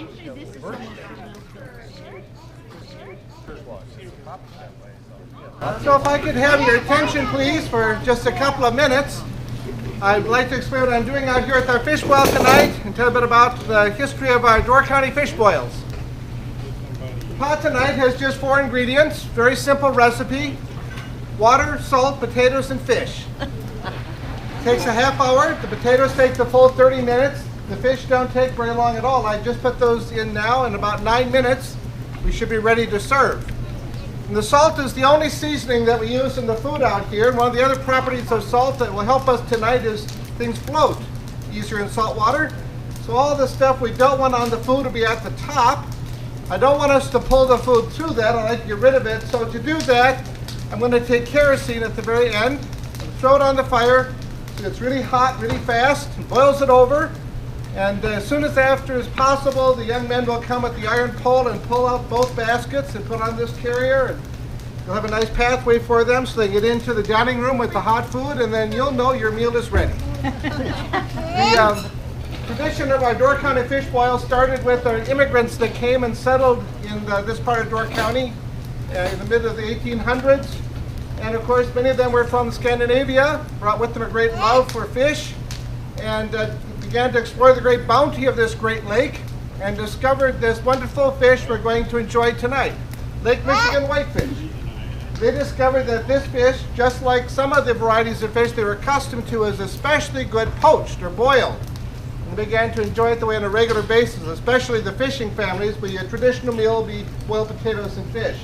Actually, this is some of So if I could have your attention, please, for just a couple of minutes. I'd like to explain what I'm doing out here at our fish boil tonight and tell a bit about the history of our Door County fish boils. The pot tonight has just 4 ingredients, very simple recipe: water, salt, potatoes, and fish. Takes a half hour. The potatoes take the full 30 minutes. The fish don't take very long at all. I just put those in now. In about 9 minutes, we should be ready to serve. And the salt is the only seasoning that we use in the food out here. And one of the other properties of salt that will help us tonight is things float easier in salt water. So all the stuff we don't want on the food will be at the top. I don't want us to pull the food through that. I like to get rid of it. So to do that, I'm going to take kerosene at the very end, throw it on the fire. So it's really hot, really fast, and boils it over. And as soon as as possible, the young men will come with the iron pole and pull out both baskets and put on this carrier. And you'll have a nice pathway for them so they get into the dining room with the hot food, and then you'll know your meal is ready. The tradition of our Door County fish boil started with our immigrants that came and settled in this part of Door County in the mid of the 1800s. And of course, many of them were from Scandinavia, brought with them a great love for fish, and began to explore the great bounty of this great lake and discovered this wonderful fish we're going to enjoy tonight, Lake Michigan whitefish. They discovered that this fish, just like some of the varieties of fish they were accustomed to, is especially good poached or boiled. And began to enjoy it the way on a regular basis, especially the fishing families, where your traditional meal will be boiled potatoes and fish.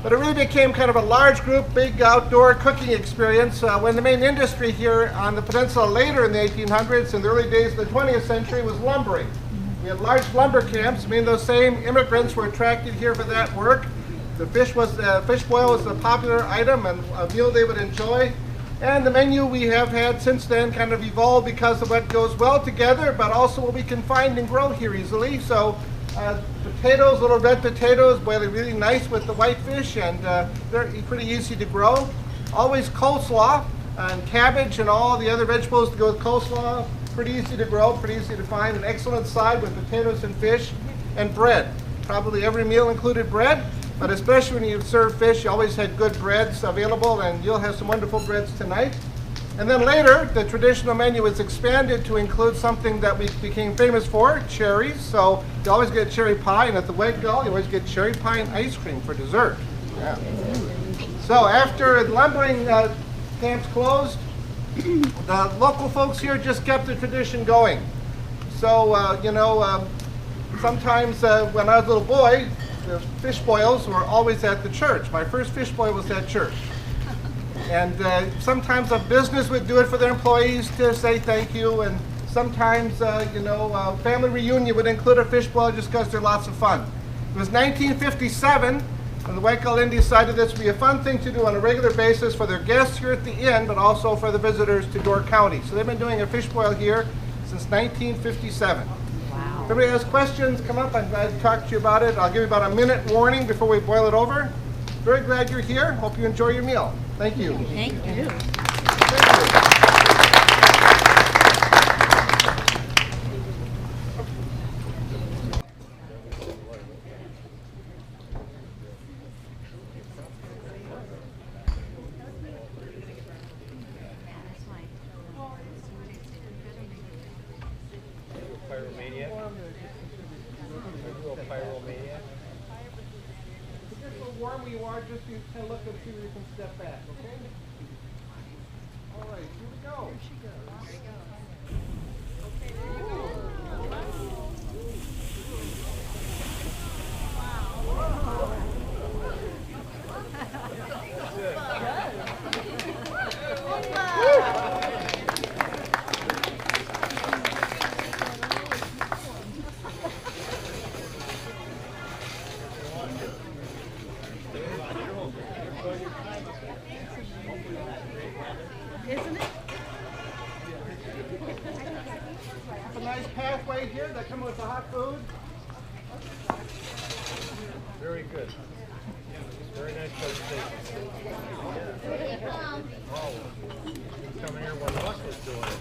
But it really became kind of a large group, big outdoor cooking experience when the main industry here on the peninsula later in the 1800s and the early days of the 20th century was lumbering. We had large lumber camps. I mean, those same immigrants were attracted here for that work. The fish boil was a popular item and a meal they would enjoy. And the menu we have had since then kind of evolved because of what goes well together, but also what we can find and grow here easily. So potatoes, little red potatoes, boiling really nice with the whitefish, and they're pretty easy to grow. Always coleslaw and cabbage and all the other vegetables to go with coleslaw. Pretty easy to grow, pretty easy to find. An excellent side with potatoes and fish, and bread. Probably every meal included bread, but especially when you serve fish, you always had good breads available, and you'll have some wonderful breads tonight. And then later, the traditional menu was expanded to include something that we became famous for, cherries. So you always get cherry pie, and at the White Gull, you always get cherry pie and ice cream for dessert. Yeah. So after the lumbering camps closed, the local folks here just kept the tradition going. So, sometimes when I was a little boy, the fish boils were always at the church. My first fish boil was at church. And sometimes a business would do it for their employees to say thank you, and sometimes, family reunion would include a fish boil just because they're lots of fun. It was 1957 when the White Gull Inn decided this would be a fun thing to do on a regular basis for their guests here at the inn, but also for the visitors to Door County. So they've been doing a fish boil here since 1957. Wow. If anybody has questions, come up. I'm glad to talk to you about it. I'll give you about a minute warning before we boil it over. Very glad you're here. Hope you enjoy your meal. Thank you. Thank you. Thank you. Pyromania. Pyromania. Just so warm where you are, just you kind of look and see where you can step back, okay? All right, here we go. Here she goes. There you go. Okay, there you go. Isn't it? Have a nice pathway here that comes with the hot food. Very good. Very nice presentation. Oh, you come here when Russ was doing it.